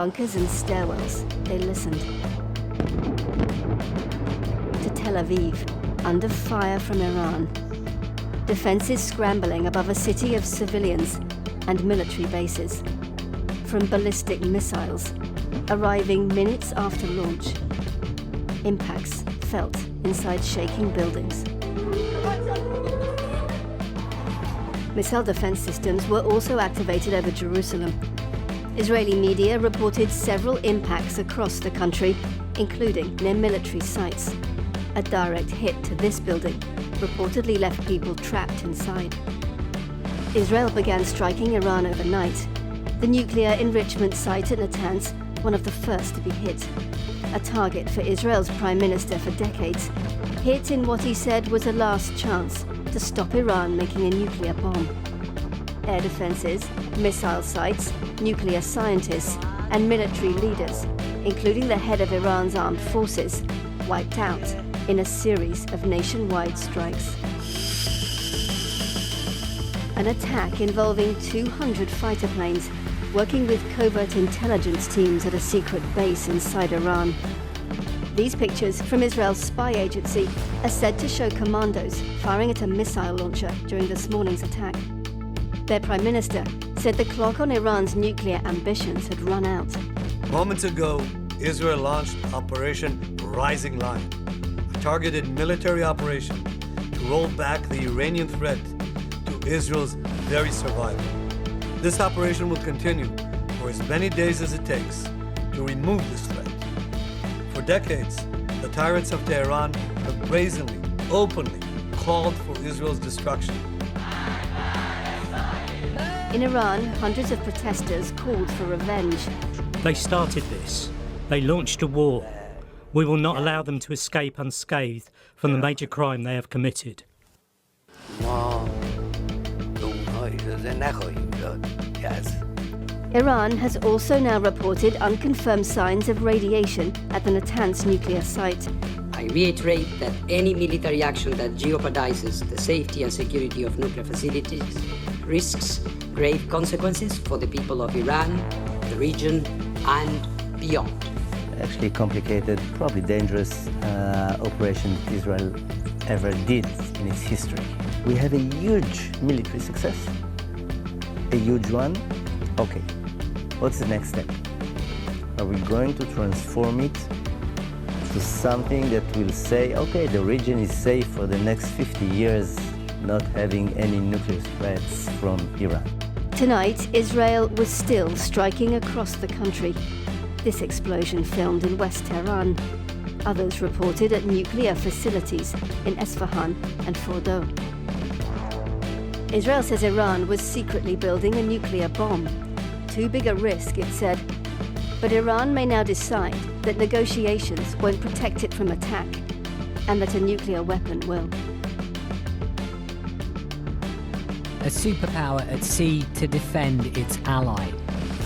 Bunkers and stairwells, they listened. To Tel Aviv, under fire from Iran. Defenses scrambling above a city of civilians and military bases. From ballistic missiles, arriving minutes after launch. Impacts felt inside shaking buildings. Missile defense systems were also activated over Jerusalem. Israeli media reported several impacts across the country, including near military sites. A direct hit to this building reportedly left people trapped inside. Israel began striking Iran overnight. The nuclear enrichment site at Natanz, one of the first to be hit. A target for Israel's prime minister for decades, hit in what he said was a last chance to stop Iran making a nuclear bomb. Air defenses, missile sites, nuclear scientists, and military leaders, including the head of Iran's armed forces, wiped out in a series of nationwide strikes. An attack involving 200 fighter planes working with covert intelligence teams at a secret base inside Iran. These pictures from Israel's spy agency are said to show commandos firing at a missile launcher during this morning's attack. Their prime minister said the clock on Iran's nuclear ambitions had run out. Moments ago, Israel launched Operation Rising Lion, a targeted military operation to roll back the Iranian threat to Israel's very survival. This operation will continue for as many days as it takes to remove this threat. For decades, the tyrants of Tehran have brazenly, openly called for Israel's destruction. In Iran, hundreds of protesters called for revenge. They started this. They launched a war. We will not allow them to escape unscathed from the major crime they have committed. Iran has also now reported unconfirmed signs of radiation at the Natanz nuclear site. I reiterate that any military action that jeopardizes the safety and security of nuclear facilities risks grave consequences for the people of Iran, the region, and beyond. Actually complicated, probably dangerous operation Israel ever did in its history. We have a huge military success, a huge one. Okay, what's the next step? Are we going to transform it to something that will say, okay, the region is safe for the next 50 years, not having any nuclear threats from Iran? Tonight, Israel was still striking across the country. This explosion filmed in West Tehran. Others reported at nuclear facilities in Esfahan and Fordo. Israel says Iran was secretly building a nuclear bomb. Too big a risk, it said. But Iran may now decide that negotiations won't protect it from attack, and that a nuclear weapon will. A superpower at sea to defend its ally.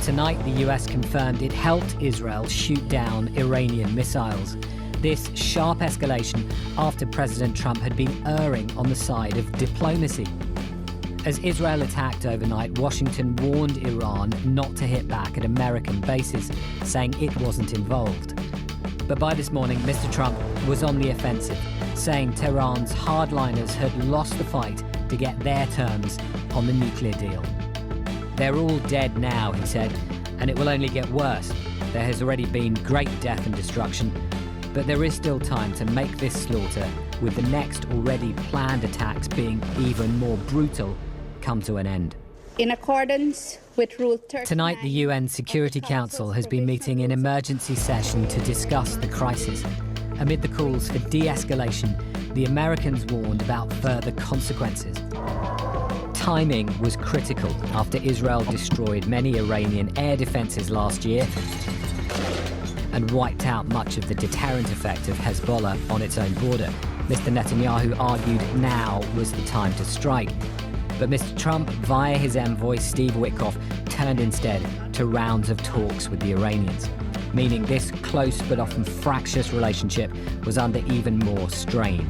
Tonight, the US confirmed it helped Israel shoot down Iranian missiles. This sharp escalation after President Trump had been erring on the side of diplomacy. As Israel attacked overnight, Washington warned Iran not to hit back at American bases, saying it wasn't involved. But by this morning, Mr. Trump was on the offensive, saying Tehran's hardliners had lost the fight to get their terms on the nuclear deal. They're all dead now, he said, and it will only get worse. There has already been great death and destruction, but there is still time to make this slaughter, with the next already planned attacks being even more brutal, come to an end. In accordance with Rule 39... Tonight, the UN Security Council has been meeting in emergency session to discuss the crisis. Amid the calls for de-escalation, the Americans warned about further consequences. Timing was critical after Israel destroyed many Iranian air defenses last year and wiped out much of the deterrent effect of Hezbollah on its own border. Mr. Netanyahu argued now was the time to strike. But Mr. Trump, via his envoy Steve Witkoff, turned instead to rounds of talks with the Iranians, meaning this close but often fractious relationship was under even more strain.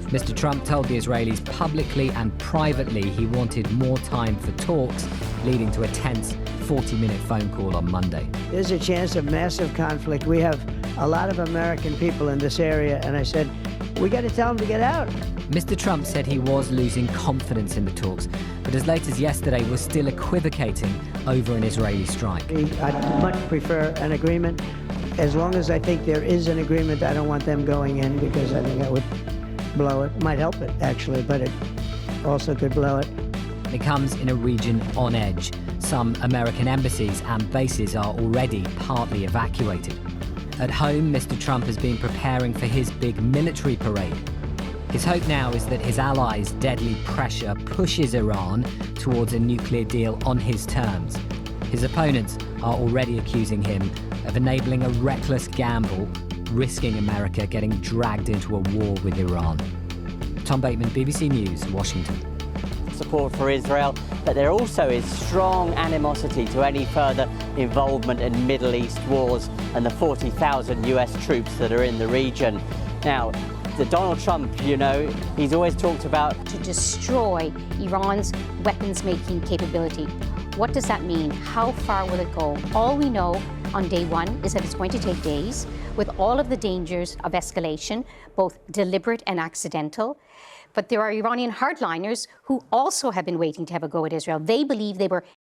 Mr. Trump told the Israelis publicly and privately he wanted more time for talks, leading to a tense 40-minute phone call on Monday. There's a chance of massive conflict. We have a lot of American people in this area, and I said, we got to tell them to get out. Mr. Trump said he was losing confidence in the talks, but as late as yesterday was still equivocating over an Israeli strike. I'd much prefer an agreement. As long as I think there is an agreement, I don't want them going in, because I think that would blow it. Might help it, actually, but it also could blow it. It comes in a region on edge. Some American embassies and bases are already partly evacuated. At home, Mr. Trump has been preparing for his big military parade. His hope now is that his allies' deadly pressure pushes Iran towards a nuclear deal on his terms. His opponents are already accusing him of enabling a reckless gamble, risking America getting dragged into a war with Iran. Tom Bateman, BBC News, Washington. Support for Israel, but there also is strong animosity to any further involvement in Middle East wars and the 40,000 US troops that are in the region. Now, Donald Trump, you know, he's always talked about to destroy Iran's weapons-making capability. What does that mean? How far will it go? All we know on day one is that it's going to take days, with all of the dangers of escalation, both deliberate and accidental. But there are Iranian hardliners who also have been waiting to have a go at Israel. They believe they were